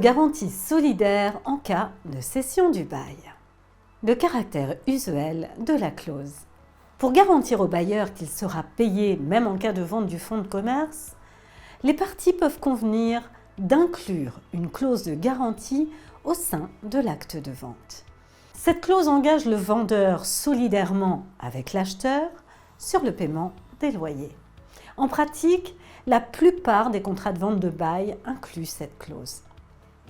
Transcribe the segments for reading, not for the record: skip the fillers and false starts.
garantie solidaire en cas de cession du bail. Le caractère usuel de la clause. Pour garantir au bailleur qu'il sera payé même en cas de vente du fonds de commerce, les parties peuvent convenir d'inclure une clause de garantie au sein de l'acte de vente. Cette clause engage le vendeur solidairement avec l'acheteur sur le paiement des loyers. En pratique, la plupart des contrats de vente de bail incluent cette clause.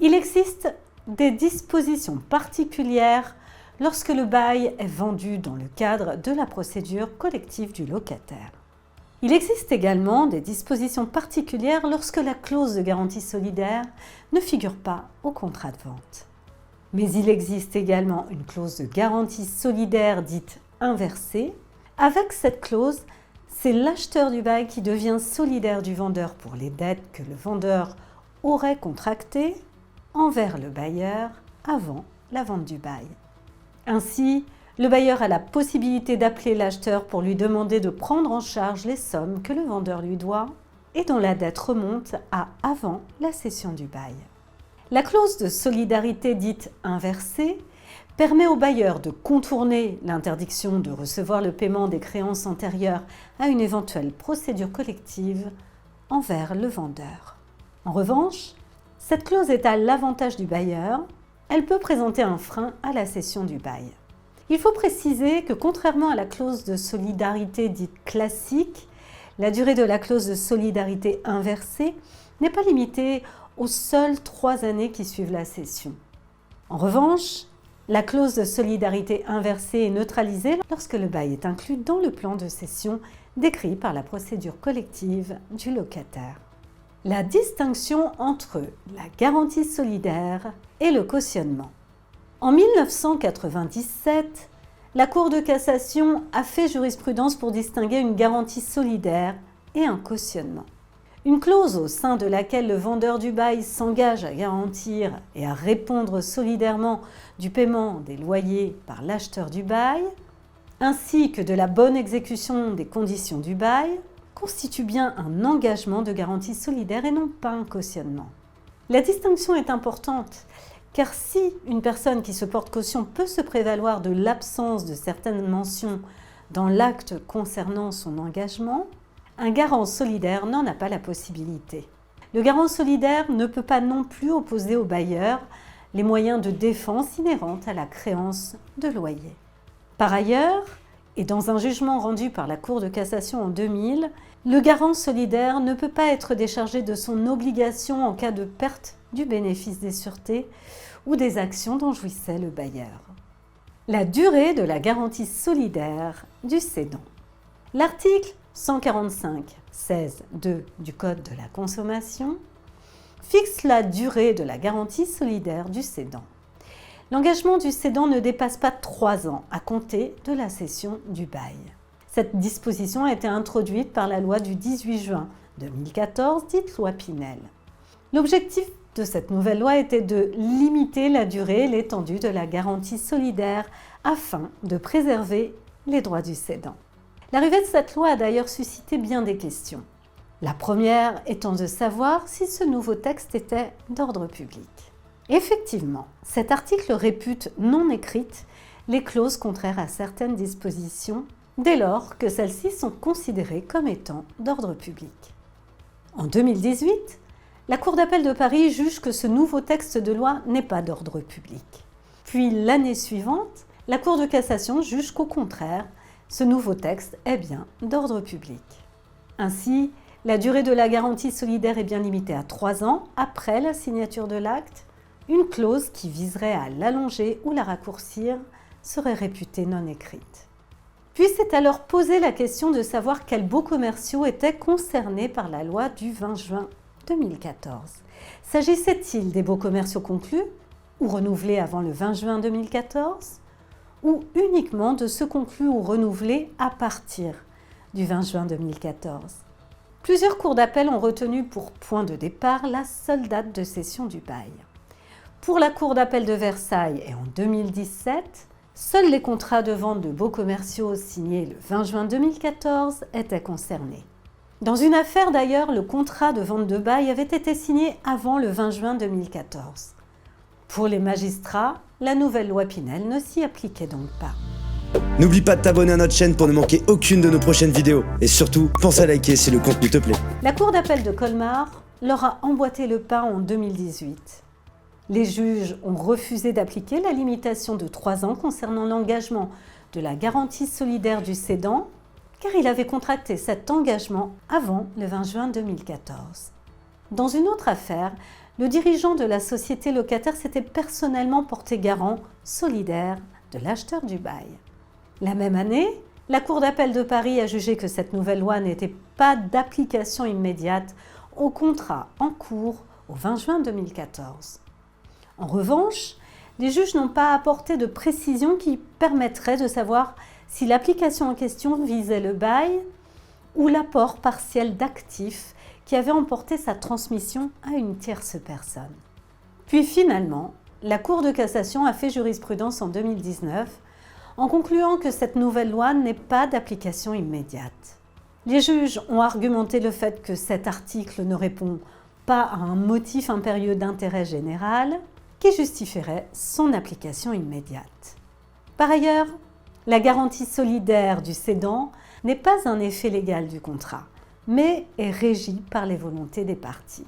Il existe des dispositions particulières lorsque le bail est vendu dans le cadre de la procédure collective du locataire. Il existe également des dispositions particulières lorsque la clause de garantie solidaire ne figure pas au contrat de vente. Mais il existe également une clause de garantie solidaire dite inversée. Avec cette clause, c'est l'acheteur du bail qui devient solidaire du vendeur pour les dettes que le vendeur aurait contractées envers le bailleur avant la vente du bail. Ainsi, le bailleur a la possibilité d'appeler l'acheteur pour lui demander de prendre en charge les sommes que le vendeur lui doit et dont la dette remonte à avant la cession du bail. La clause de solidarité dite inversée permet au bailleur de contourner l'interdiction de recevoir le paiement des créances antérieures à une éventuelle procédure collective envers le vendeur. En revanche, cette clause est à l'avantage du bailleur, elle peut présenter un frein à la cession du bail. Il faut préciser que contrairement à la clause de solidarité dite classique, la durée de la clause de solidarité inversée n'est pas limitée aux seules 3 années qui suivent la cession. En revanche, la clause de solidarité inversée est neutralisée lorsque le bail est inclus dans le plan de cession décrit par la procédure collective du locataire. La distinction entre la garantie solidaire et le cautionnement. En 1997, la Cour de cassation a fait jurisprudence pour distinguer une garantie solidaire et un cautionnement. Une clause au sein de laquelle le vendeur du bail s'engage à garantir et à répondre solidairement du paiement des loyers par l'acheteur du bail, ainsi que de la bonne exécution des conditions du bail, constitue bien un engagement de garantie solidaire et non pas un cautionnement. La distinction est importante, car si une personne qui se porte caution peut se prévaloir de l'absence de certaines mentions dans l'acte concernant son engagement, un garant solidaire n'en a pas la possibilité. Le garant solidaire ne peut pas non plus opposer au bailleur les moyens de défense inhérents à la créance de loyer. Par ailleurs, et dans un jugement rendu par la Cour de cassation en 2000, le garant solidaire ne peut pas être déchargé de son obligation en cas de perte du bénéfice des sûretés ou des actions dont jouissait le bailleur. La durée de la garantie solidaire du cédant. L'article 145.16.2 du Code de la consommation fixe la durée de la garantie solidaire du cédant. L'engagement du cédant ne dépasse pas 3 ans à compter de la cession du bail. Cette disposition a été introduite par la loi du 18 juin 2014, dite loi Pinel. L'objectif de cette nouvelle loi était de limiter la durée et l'étendue de la garantie solidaire afin de préserver les droits du cédant. L'arrivée de cette loi a d'ailleurs suscité bien des questions. La première étant de savoir si ce nouveau texte était d'ordre public. Effectivement, cet article répute non écrites les clauses contraires à certaines dispositions dès lors que celles-ci sont considérées comme étant d'ordre public. En 2018, la Cour d'appel de Paris juge que ce nouveau texte de loi n'est pas d'ordre public. Puis l'année suivante, la Cour de cassation juge qu'au contraire, ce nouveau texte est bien d'ordre public. Ainsi, la durée de la garantie solidaire est bien limitée à 3 ans après la signature de l'acte. Une clause qui viserait à l'allonger ou la raccourcir serait réputée non écrite. Puis s'est alors posé la question de savoir quels baux commerciaux étaient concernés par la loi du 20 juin 2014. S'agissait-il des baux commerciaux conclus ou renouvelés avant le 20 juin 2014 ou uniquement de ceux conclus ou renouvelés à partir du 20 juin 2014 ? Plusieurs cours d'appel ont retenu pour point de départ la seule date de cession du bail. Pour la Cour d'appel de Versailles et en 2017, seuls les contrats de vente de baux commerciaux signés le 20 juin 2014 étaient concernés. Dans une affaire d'ailleurs, le contrat de vente de bail avait été signé avant le 20 juin 2014. Pour les magistrats, la nouvelle loi Pinel ne s'y appliquait donc pas. N'oublie pas de t'abonner à notre chaîne pour ne manquer aucune de nos prochaines vidéos. Et surtout, pense à liker si le contenu te plaît. La Cour d'appel de Colmar leur a emboîté le pas en 2018. Les juges ont refusé d'appliquer la limitation de 3 ans concernant l'engagement de la garantie solidaire du cédant, car il avait contracté cet engagement avant le 20 juin 2014. Dans une autre affaire, le dirigeant de la société locataire s'était personnellement porté garant solidaire de l'acheteur du bail. La même année, la Cour d'appel de Paris a jugé que cette nouvelle loi n'était pas d'application immédiate au contrat en cours au 20 juin 2014. En revanche, les juges n'ont pas apporté de précisions qui permettraient de savoir si l'application en question visait le bail ou l'apport partiel d'actifs qui avait emporté sa transmission à une tierce personne. Puis finalement, la Cour de cassation a fait jurisprudence en 2019 en concluant que cette nouvelle loi n'est pas d'application immédiate. Les juges ont argumenté le fait que cet article ne répond pas à un motif impérieux d'intérêt général qui justifierait son application immédiate. Par ailleurs, la garantie solidaire du cédant n'est pas un effet légal du contrat, mais est régie par les volontés des parties.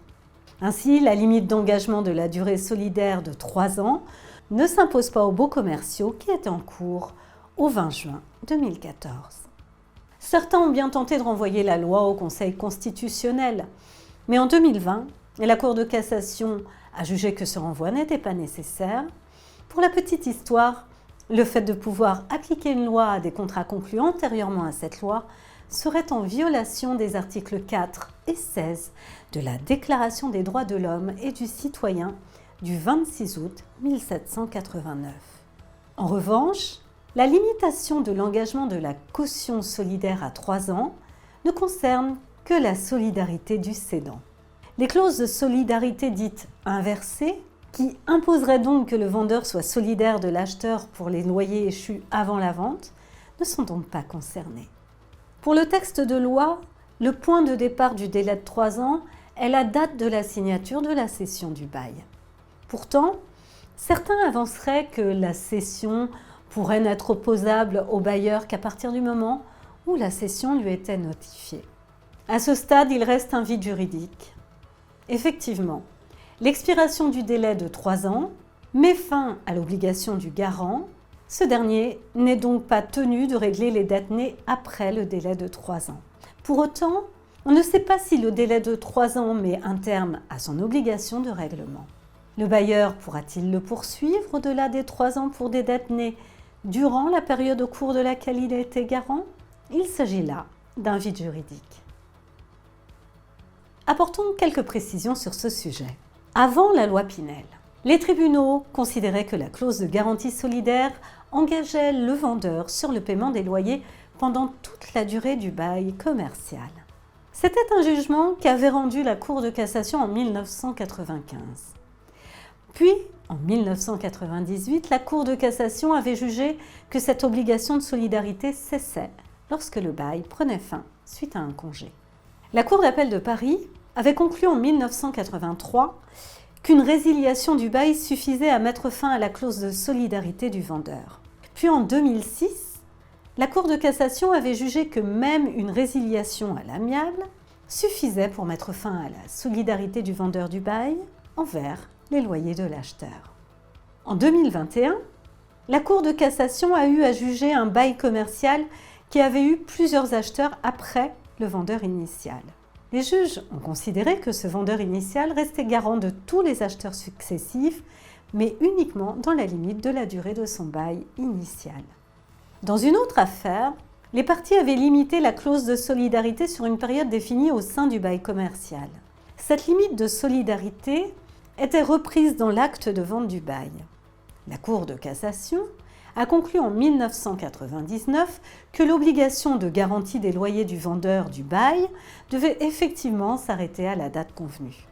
Ainsi, la limite d'engagement de la durée solidaire de 3 ans ne s'impose pas aux baux commerciaux qui étaient en cours au 20 juin 2014. Certains ont bien tenté de renvoyer la loi au Conseil constitutionnel, mais en 2020, la Cour de cassation a jugé que ce renvoi n'était pas nécessaire. Pour la petite histoire, le fait de pouvoir appliquer une loi à des contrats conclus antérieurement à cette loi serait en violation des articles 4 et 16 de la Déclaration des droits de l'homme et du citoyen du 26 août 1789. En revanche, la limitation de l'engagement de la caution solidaire à 3 ans ne concerne que la solidarité du cédant. Les clauses de solidarité dites inversées, qui imposeraient donc que le vendeur soit solidaire de l'acheteur pour les loyers échus avant la vente, ne sont donc pas concernées. Pour le texte de loi, le point de départ du délai de 3 ans est la date de la signature de la cession du bail. Pourtant, certains avanceraient que la cession pourrait n'être opposable au bailleur qu'à partir du moment où la cession lui était notifiée. À ce stade, il reste un vide juridique. Effectivement, l'expiration du délai de 3 ans met fin à l'obligation du garant. Ce dernier n'est donc pas tenu de régler les dettes nées après le délai de 3 ans. Pour autant, on ne sait pas si le délai de 3 ans met un terme à son obligation de règlement. Le bailleur pourra-t-il le poursuivre au-delà des 3 ans pour des dettes nées durant la période au cours de laquelle il a été garant? Il s'agit là d'un vide juridique. Apportons quelques précisions sur ce sujet. Avant la loi Pinel, les tribunaux considéraient que la clause de garantie solidaire engageait le vendeur sur le paiement des loyers pendant toute la durée du bail commercial. C'était un jugement qu'avait rendu la Cour de cassation en 1995. Puis, en 1998, la Cour de cassation avait jugé que cette obligation de solidarité cessait lorsque le bail prenait fin suite à un congé. La Cour d'appel de Paris avait conclu en 1983 qu'une résiliation du bail suffisait à mettre fin à la clause de solidarité du vendeur. Puis en 2006, la Cour de cassation avait jugé que même une résiliation à l'amiable suffisait pour mettre fin à la solidarité du vendeur du bail envers les loyers de l'acheteur. En 2021, la Cour de cassation a eu à juger un bail commercial qui avait eu plusieurs acheteurs après le vendeur initial. Les juges ont considéré que ce vendeur initial restait garant de tous les acheteurs successifs, mais uniquement dans la limite de la durée de son bail initial. Dans une autre affaire, les parties avaient limité la clause de solidarité sur une période définie au sein du bail commercial. Cette limite de solidarité était reprise dans l'acte de vente du bail. La Cour de cassation a conclu en 1999 que l'obligation de garantie des loyers du vendeur du bail devait effectivement s'arrêter à la date convenue.